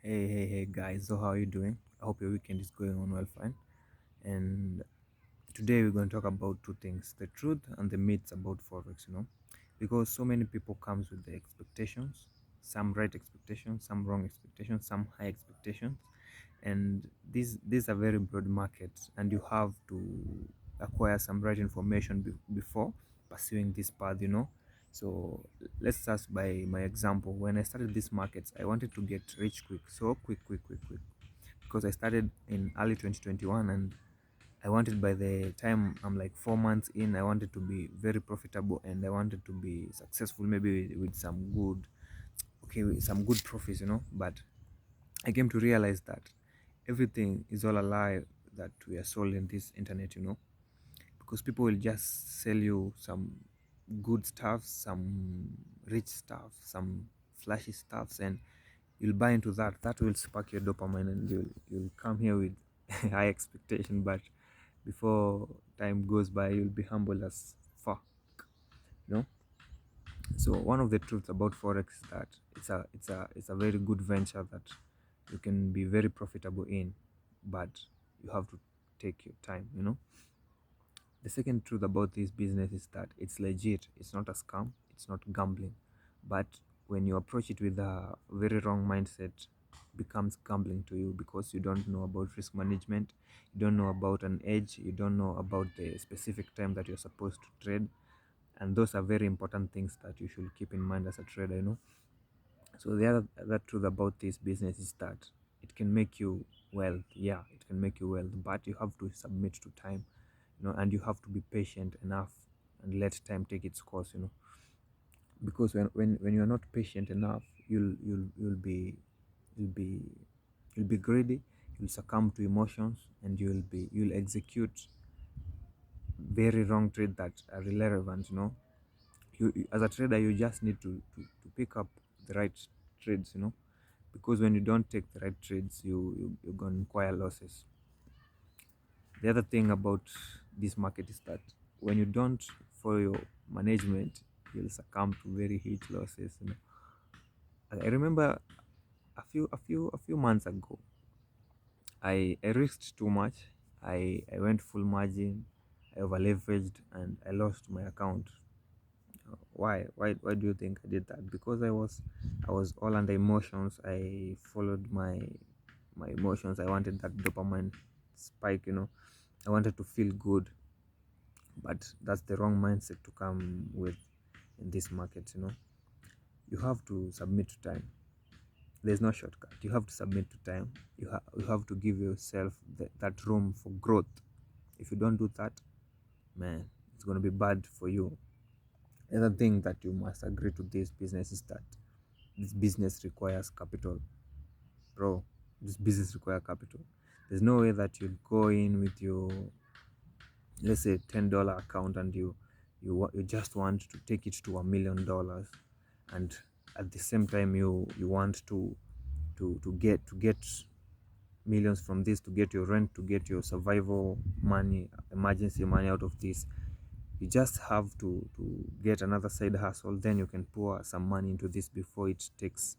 Hey guys, so how are you doing? I hope your weekend is going on well, fine. And today we're going to talk about two things, the truth and the myths about Forex, because so many people comes with the expectations, some right expectations, some wrong expectations, some high expectations. And these are very broad markets, and you have to acquire some right information before pursuing this path. So let's start by my example. When I started these markets, I wanted to get rich quick, so quick, because I started in early 2021, and I wanted, by the time I'm like 4 months in, I wanted to be very profitable and I wanted to be successful, maybe with some good, okay, with some good profits. But I came to realize that everything is all a lie that we are sold in this internet, because people will just sell you some good stuff, some rich stuff, some flashy stuffs, and you'll buy into that. That will spark your dopamine, and you'll come here with high expectation. But before time goes by, you'll be humble as fuck. You know. So one of the truths about forex is that it's a very good venture that you can be very profitable in, but you have to take your time. The second truth about this business is that it's legit, it's not a scam, it's not gambling. But when you approach it with a very wrong mindset, it becomes gambling to you, because you don't know about risk management, you don't know about an edge, you don't know about the specific time that you're supposed to trade. And those are very important things that you should keep in mind as a trader. So the other truth about this business is that it can make you wealth. Yeah, it can make you wealth, but you have to submit to time, and you have to be patient enough and let time take its course. Because when you're not patient enough, you'll be you'll be greedy, you'll succumb to emotions, and you'll execute very wrong trade that are irrelevant. As a trader, you just need to pick up the right trades, because when you don't take the right trades, you're going to acquire losses. The other thing about this market is that when you don't follow your management, you'll succumb to very huge losses. I remember a few months ago, I risked too much. I went full margin, I over leveraged, and I lost my account. Why do you think I did that? Because I was all under emotions. I followed my emotions. I wanted that dopamine spike. I wanted to feel good, but that's the wrong mindset to come with in this market. You have to submit to time. There's no shortcut. You have to submit to time. You have to give yourself that room for growth. If you don't do that, man, it's going to be bad for you. The other thing that you must agree to this business is that this business requires capital, bro. This business requires capital. There's no way that you'll go in with your, let's say, $10 account, and you just want to take it to $1 million, and at the same time you want to get millions from this, to get your rent, to get your survival money, emergency money out of this. You just have to get another side hustle, then you can pour some money into this before it takes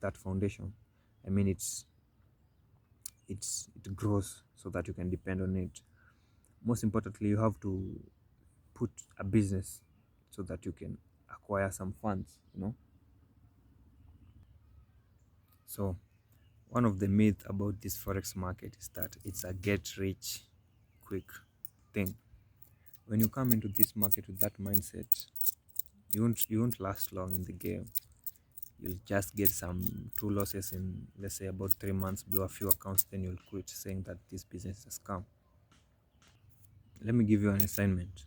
that foundation. I mean, it grows so that you can depend on it. Most importantly, you have to put a business so that you can acquire some funds. So one of the myths about this forex market is that it's a get rich quick thing. When you come into this market with that mindset, you won't last long in the game. You'll just get some two losses in, let's say, about 3 months, blow a few accounts, then you'll quit, saying that this business is a scam. Let me give you an assignment.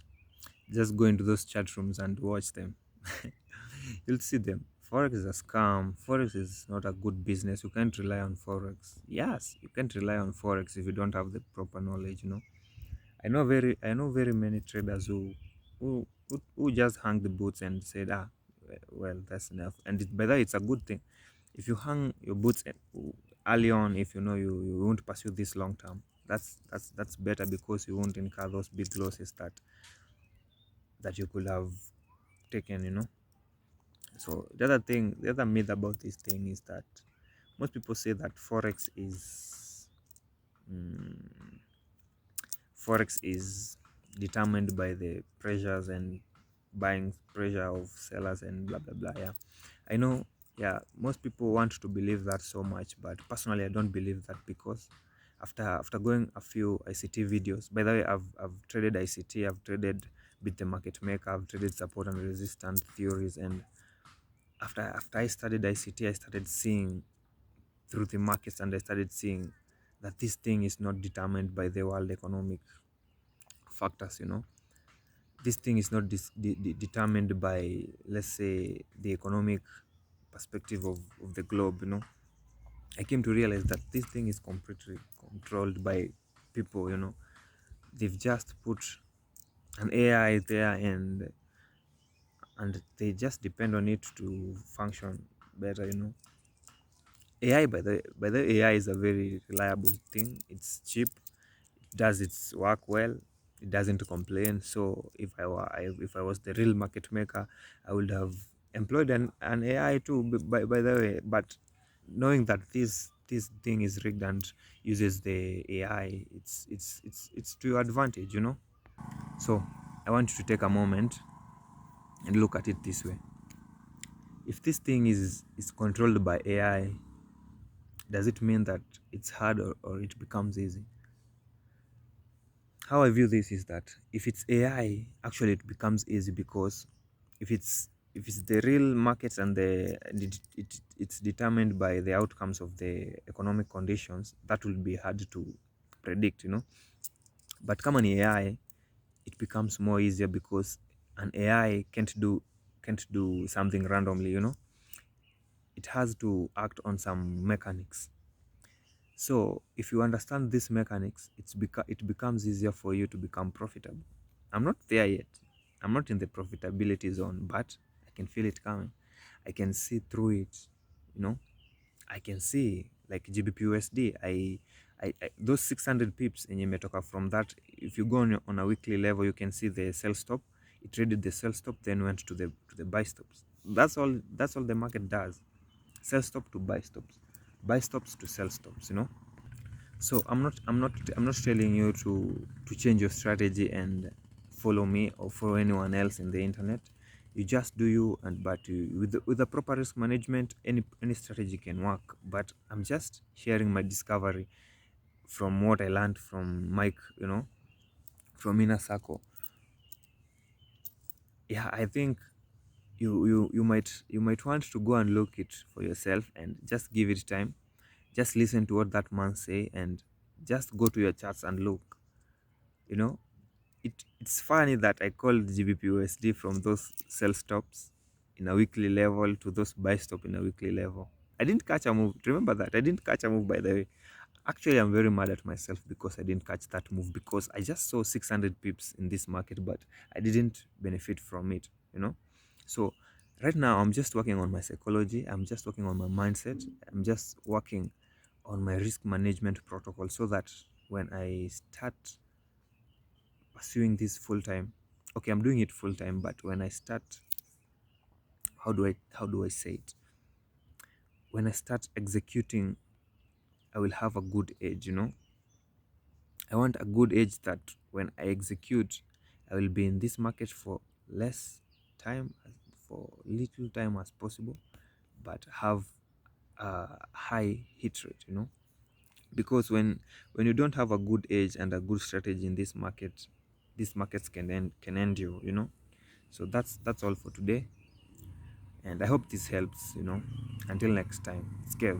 Just go into those chat rooms and watch them. You'll see them. Forex is a scam. Forex is not a good business. You can't rely on forex. Yes, you can't rely on forex if you don't have the proper knowledge. I know very many traders who just hung the boots and said, well, that's enough. And by that, it's a good thing. If you hang your boots early on, if you know you won't pursue this long term, that's better, because you won't incur those big losses that you could have taken. So the other myth about this thing is that most people say that mm, forex is determined by the pressures and buying pressure of sellers and blah blah blah. Yeah, I know. Yeah, most people want to believe that so much, but personally I don't believe that, because after going a few ICT videos, by the way, I've traded ICT, I've traded beat the market maker, I've traded support and resistance theories. And after I studied ICT, I started seeing through the markets, and I started seeing that this thing is not determined by the world economic factors. This thing is not determined by, let's say, the economic perspective of the globe. I came to realize that this thing is completely controlled by people. They've just put an AI there, and they just depend on it to function better. AI, by the AI is a very reliable thing. It's cheap, does its work well, it doesn't complain. So if I was the real market maker, I would have employed an AI too, by the way. But knowing that this thing is rigged and uses the AI, it's to your advantage. So I want you to take a moment and look at it this way. If this thing is controlled by AI, does it mean that it's hard, or it becomes easy? How I view this is that if it's AI, actually it becomes easy, because if it's the real markets, and it's determined by the outcomes of the economic conditions, that will be hard to predict. But come on, AI, it becomes more easier, because an AI can't do something randomly. It has to act on some mechanics. So if you understand these mechanics, it becomes easier for you to become profitable. I'm not there yet. I'm not in the profitability zone, but I can feel it coming. I can see through it. You know, I can see like GBP those 600 pips in Yemetoka. From that, if you go on a weekly level, you can see the sell stop. It traded the sell stop, then went to the buy stops. That's all the market does. Sell stop to buy stops to sell stops. So I'm not telling you to change your strategy and follow me or follow anyone else in the internet. You just do you, and but with the proper risk management, any strategy can work. But I'm just sharing my discovery from what I learned from Mike, from Inner Circle. Yeah, I think you might want to go and look it for yourself, and just give it time. Just listen to what that man say, and just go to your charts and look. you know it's funny that I called GBP from those sell stops in a weekly level to those buy stop in a weekly level. I didn't catch a move. Remember that I didn't catch a move, by the way. Actually, I'm very mad at myself because I didn't catch that move, because I just saw 600 pips in this market, but I didn't benefit from it. So right now I'm just working on my psychology. I'm just working on my mindset. I'm just working on my risk management protocol, so that when I start pursuing this full time, okay, I'm doing it full time, but when I start, how do I say it, when I start executing, I will have a good edge. I want a good edge that when I execute, I will be in this market for less time, for little time as possible, but have a high hit rate. Because when you don't have a good edge and a good strategy in this market, these markets can end you. So that's all for today, and I hope this helps. Until next time, it's Kev.